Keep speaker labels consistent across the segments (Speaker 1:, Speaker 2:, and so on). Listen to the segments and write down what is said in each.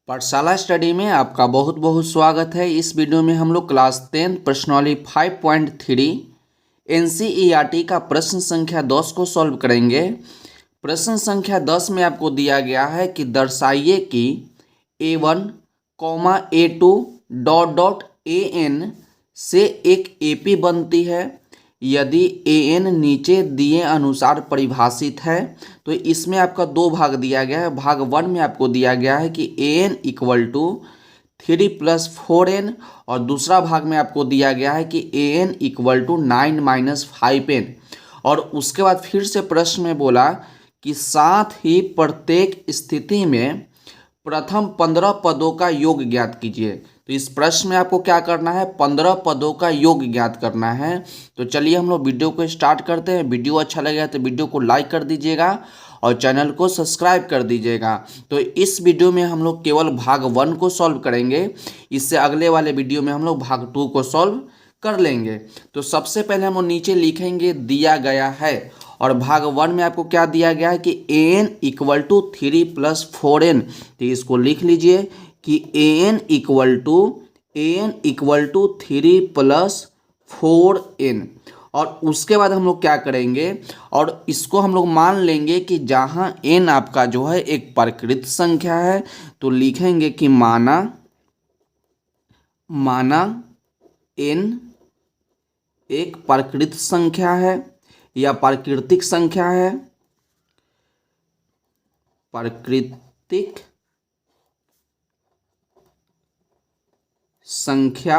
Speaker 1: पाठशाला स्टडी में आपका बहुत बहुत स्वागत है। इस वीडियो में हम लोग क्लास 10 प्रश्नावली 5.3 एनसीईआरटी का प्रश्न संख्या 10 को सॉल्व करेंगे। प्रश्न संख्या 10 में आपको दिया गया है कि दर्शाइए कि A1, A2 dot dot AN से एक AP बनती है। यदि AN नीचे दिए अनुसार परिभाषित है तो इसमें आपका दो भाग दिया गया है। भाग 1 में आपको दिया गया है कि AN इक्वल टू 3 + 4n और दूसरा भाग में आपको दिया गया है कि AN इक्वल टू 9 - 5n। और उसके बाद फिर से प्रश्न में बोला कि साथ ही प्रत्येक स्थिति में प्रथम 15 पदों का योग ज्ञात कीजिए। तो इस प्रश्न में आपको क्या करना है, 15 पदों का योग ज्ञात करना है। तो चलिए हम लोग वीडियो को स्टार्ट करते हैं। वीडियो अच्छा लगेगा तो वीडियो को लाइक कर दीजिएगा और चैनल को सब्सक्राइब कर दीजिएगा। तो इस वीडियो में हम लोग केवल भाग 1 को सॉल्व करेंगे। इससे अगले वाले वीडियो में हम लोग भाग 2 को सॉल्व कर लेंगे। तो सबसे पहले हम लोग नीचे लिखेंगे दिया गया है, और भाग 1 में आपको क्या दिया गया है कि AN इक्वल टू 3 + 4n। तो इसको लिख लीजिए कि AN इक्वल टू 3 + 4n। और उसके बाद हम लोग क्या करेंगे, और इसको हम लोग मान लेंगे कि जहाँ n आपका जो है एक प्रकृत संख्या है, तो लिखेंगे कि माना n एक प्रकृत संख्या है या प्राकृतिक संख्या है, प्राकृतिक संख्या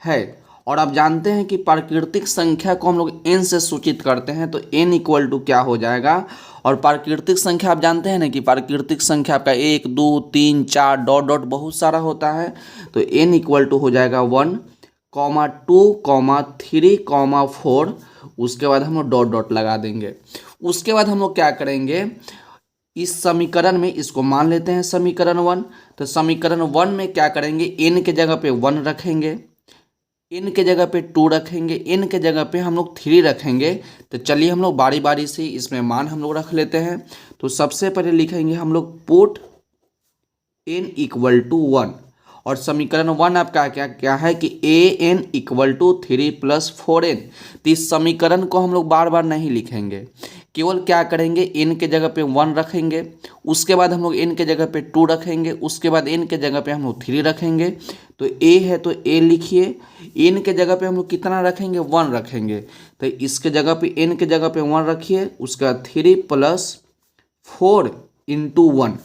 Speaker 1: है। और आप जानते हैं कि प्राकृतिक संख्या को हम लोग n से सूचित करते हैं, तो n इक्वल टू क्या हो जाएगा। और प्राकृतिक संख्या आप जानते हैं ना कि प्राकृतिक संख्या आपका 1 2 3 4 डॉट डॉट बहुत सारा होता है। तो n इक्वल टू हो जाएगा 1, 2, 3, 4। उसके बाद हम लोग डॉट डॉट लगा देंगे। उसके बाद हम लोग क्या करेंगे, इस समीकरण में इसको मान लेते हैं समीकरण 1। तो समीकरण 1 में क्या करेंगे, n के जगह पे 1 रखेंगे, n के जगह पे 2 रखेंगे, n के जगह पे हम लोग 3 रखेंगे। तो चलिए हम लोग बारी बारी से इसमें मान हम लोग रख लेते हैं। तो सबसे पहले लिखेंगे हम लोग पुट n इक्वल टू 1, और समीकरण 1 आपका क्या क्या है कि AN इक्वल टू 3 + 4n। तो इस समीकरण को हम लोग बार बार नहीं लिखेंगे, केवल क्या करेंगे, n के जगह पे 1 रखेंगे, उसके बाद हम लोग n के जगह पे 2 रखेंगे, उसके बाद n के जगह पे हम लोग 3 रखेंगे। तो a है तो a लिखिए, n के जगह पे हम लोग कितना रखेंगे, 1 रखेंगे। तो इसके जगह पे n के जगह पे 1 रखिए, उसका 3 + 4 × 1।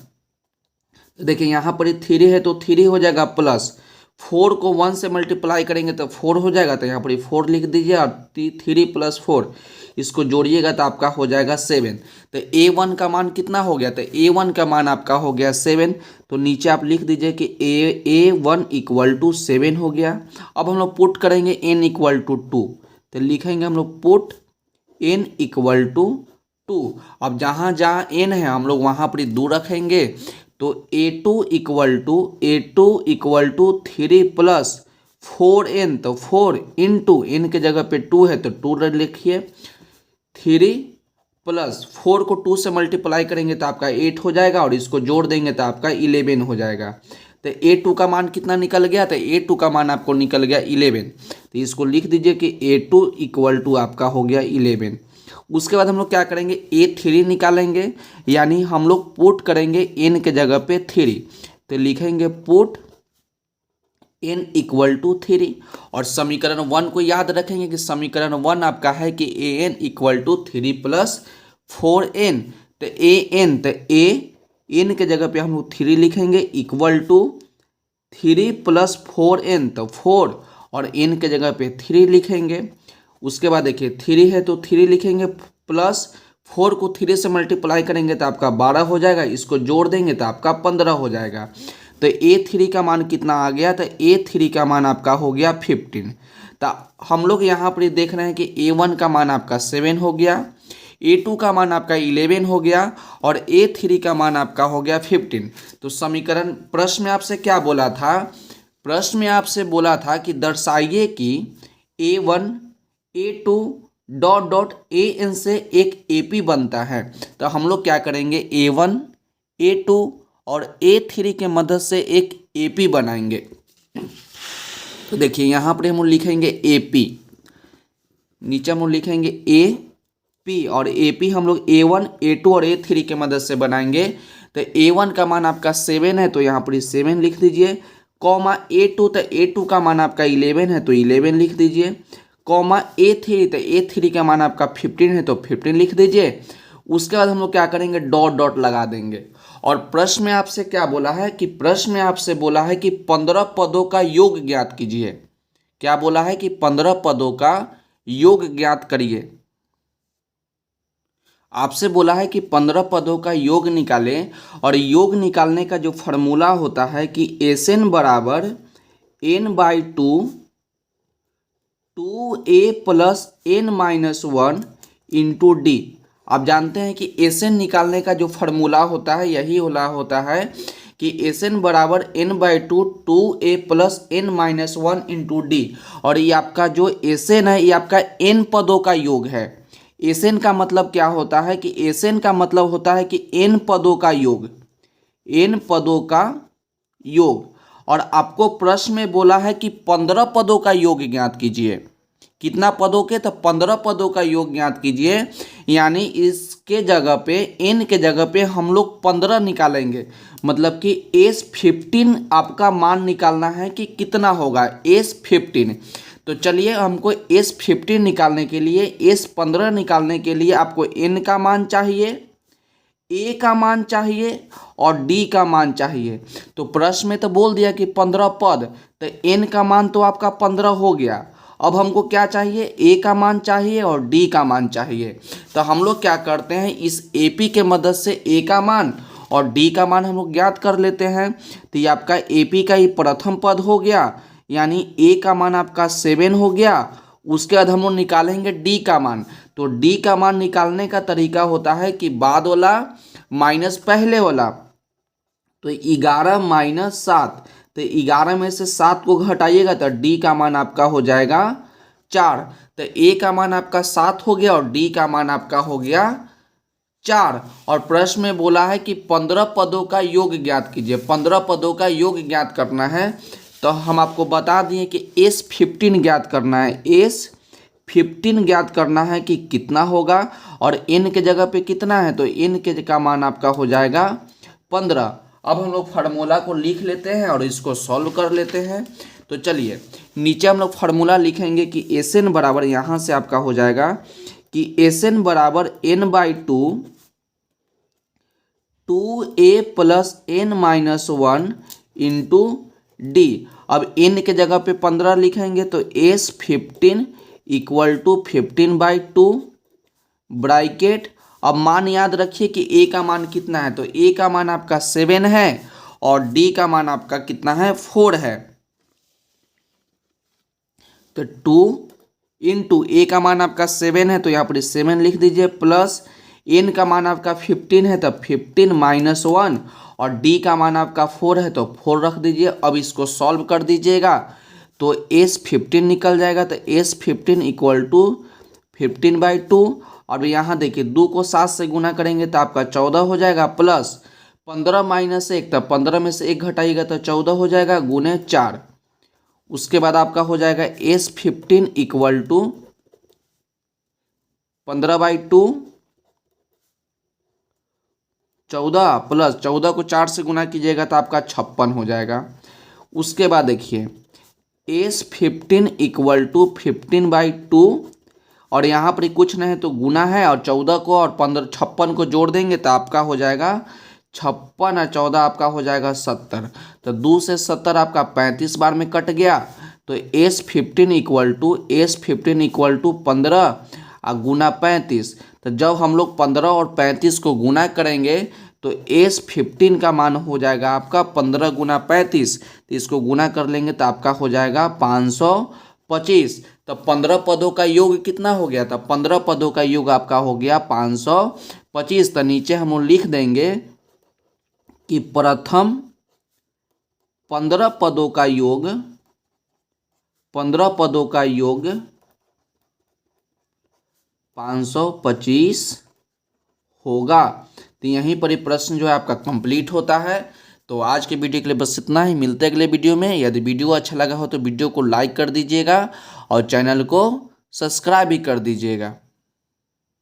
Speaker 1: तो देखिए यहाँ पर 3 है तो 3 हो जाएगा, प्लस 4 को 1 से मल्टीप्लाई करेंगे तो 4 हो जाएगा। तो यहाँ पर 4 लिख दीजिए, और 3 + 4 इसको जोड़िएगा तो आपका हो जाएगा 7। तो A1 का मान कितना हो गया, तो A1 का मान आपका हो गया 7। तो नीचे आप लिख दीजिए कि A1 इक्वल टू 7 हो गया। अब हम लोग पुट करेंगे n इक्वल टू 2। तो लिखेंगे हम लोग पुट n इक्वल टू 2। अब जहाँ जहाँ n है हम लोग वहाँ पर 2 रखेंगे। तो A2 इक्वल टू 3 + 4n। तो 4 × n के जगह पे 2 है तो 2 लिखिए, 3 + 4 को 2 से मल्टीप्लाई करेंगे तो आपका 8 हो जाएगा, और इसको जोड़ देंगे तो आपका 11 हो जाएगा। तो A2 का मान कितना निकल गया, तो A2 का मान आपको निकल गया 11। तो इसको लिख दीजिए कि A2 इक्वल टू आपका हो गया 11। उसके बाद हम लोग क्या करेंगे, A3 निकालेंगे, यानी हम लोग पुट करेंगे n के जगह पे 3। तो लिखेंगे पुट n इक्वल टू 3। और समीकरण 1 को याद रखेंगे कि समीकरण 1 आपका है कि AN इक्वल टू 3 + 4n। तो n के जगह पे हम लोग 3 लिखेंगे, इक्वल टू 3 + 4n। तो 4 और n के जगह पे 3 लिखेंगे। उसके बाद देखिए 3 है तो 3 लिखेंगे, प्लस 4 को 3 से मल्टीप्लाई करेंगे तो आपका 12 हो जाएगा, इसको जोड़ देंगे तो आपका 15 हो जाएगा। तो A3 का मान कितना आ गया, तो A3 का मान आपका हो गया 15। तो हम लोग यहाँ पर देख रहे हैं कि A1 का मान आपका 7 हो गया, A2 का मान आपका 11 हो गया, और A3 का मान आपका हो गया 15। तो समीकरण प्रश्न में आपसे क्या बोला था, प्रश्न में आपसे बोला था कि दर्शाइए कि A1 A2 dot dot AN से एक AP बनता है। तो हम लोग क्या करेंगे, A1 A2 और A3 के मदद से एक AP बनाएंगे। तो देखिए यहाँ पर हम लिखेंगे AP, नीचे हम लोग लिखेंगे AP, और AP हम लोग A1, A2 और A3 के मदद से बनाएंगे। तो A1 का मान आपका 7 है, तो यहाँ पर 7 लिख दीजिए, कॉमा A2, तो A2 का मान आपका 11 है, तो 11 लिख दीजिए, कॉमा A3, तो A3 का मान आपका 15 है, तो 15 लिख दीजिए। उसके बाद हम लोग क्या करेंगे, डॉट डॉट लगा देंगे। और प्रश्न में आपसे क्या बोला है कि प्रश्न में आपसे बोला है कि 15 पदों का योग ज्ञात कीजिए। क्या बोला है कि 15 पदों का योग ज्ञात करिए। आपसे बोला है कि 15 पदों का योग निकालें, और योग निकालने का जो फॉर्मूला होता है कि Sn बराबर n/2 2a plus n-1 into D. आप जानते हैं कि Sn निकालने का जो फॉर्मूला होता है यही होता है कि Sn बराबर n/2 2a plus n-1 into D. और ये आपका जो Sn है ये आपका n पदों का योग है। Sn का मतलब क्या होता है कि Sn का मतलब होता है कि n पदों का योग, n पदों का योग। और आपको प्रश्न में बोला है कि 15 पदों का योग ज्ञात कीजिए। कितना पदों के, तो 15 पदों का योग ज्ञात कीजिए। यानी इसके जगह पे n के जगह पे हम लोग 15 निकालेंगे, मतलब कि S15 आपका मान निकालना है कि कितना होगा S15। तो चलिए हमको S15 निकालने के लिए, S15 निकालने के लिए आपको n का मान चाहिए, ए का मान चाहिए और डी का मान चाहिए। तो प्रश्न में तो बोल दिया कि 15 पद, तो एन का मान तो आपका 15 हो गया। अब हमको क्या चाहिए, ए का मान चाहिए और डी का मान चाहिए। तो हम लोग क्या करते हैं, इस एपी के मदद से ए का मान और डी का मान हम लोग ज्ञात कर लेते हैं। तो ये आपका एपी का ही प्रथम पद हो गया, यानी ए का मान आपका 7 हो गया। उसके बाद हम लोग निकालेंगे डी का मान। तो डी का मान निकालने का तरीका होता है कि बाद वाला माइनस पहले वाला। तो 11 माइनस 7, तो 11 में से 7 को घटाइएगा तो डी का मान आपका हो जाएगा 4। तो ए का मान आपका 7 हो गया और डी का मान आपका हो गया 4। और प्रश्न में बोला है कि 15 पदों का योग ज्ञात कीजिए। 15 पदों का योग ज्ञात करना है, तो हम आपको बता दिए कि S15 ज्ञात करना है। S15 ज्ञात करना है कि कितना होगा, और n के जगह पे कितना है, तो n के का मान आपका हो जाएगा 15। अब हम लोग फार्मूला को लिख लेते हैं और इसको सॉल्व कर लेते हैं। तो चलिए नीचे हम लोग फार्मूला लिखेंगे कि Sn बराबर, यहाँ से आपका हो जाएगा कि Sn बराबर n/2 2a plus n-1 into D. अब n के जगह पे 15 लिखेंगे, तो S15 इक्वल टू 15/2 ब्रैकेट। अब मान याद रखिए कि ए का मान कितना है, तो ए का मान आपका 7 है और डी का मान आपका कितना है, 4 है। तो 2 इंटू ए का मान आपका 7 है, तो यहाँ पर 7 लिख दीजिए, प्लस एन का मान आपका 15 है, तो 15-1, और डी का मान आपका 4 है, तो 4 रख दीजिए। अब इसको सॉल्व कर दीजिएगा तो S15 निकल जाएगा। तो S15 इक्वल टू 15/2। और यहाँ देखिए 2 को 7 से गुना करेंगे तो आपका 14 हो जाएगा, प्लस 15 माइनस 1, तो 15 में से 1 घटाइएगा तो 14 हो जाएगा, गुने 4। उसके बाद आपका हो जाएगा S15 इक्वल टू 15/2, 14 प्लस 14 को 4 से गुना कीजिएगा तो आपका 56 हो जाएगा। उसके बाद देखिए S15 इक्वल टू 15/2, और यहाँ पर कुछ नहीं है तो गुना है, और 14 को और 56 को जोड़ देंगे तो आपका हो जाएगा 56 और 14 आपका हो जाएगा 70। तो 2 से 70 आपका 35 बार में कट गया। तो S15 इक्वल टू 15 और गुना 35। तो जब हम लोग 15 और 35 को गुना करेंगे तो S15 का मान हो जाएगा आपका 15 गुना 35। तो इसको गुना कर लेंगे तो आपका हो जाएगा 525। तो 15 पदों का योग कितना हो गया था, 15 पदों का योग आपका हो गया 525। तो नीचे हम लोग लिख देंगे कि प्रथम 15 पदों का योग 525 होगा। तो यहीं पर ये प्रश्न जो है आपका कंप्लीट होता है। तो आज के वीडियो के लिए बस इतना ही, मिलते हैं अगले वीडियो में। यदि वीडियो अच्छा लगा हो तो वीडियो को लाइक कर दीजिएगा और चैनल को सब्सक्राइब भी कर दीजिएगा।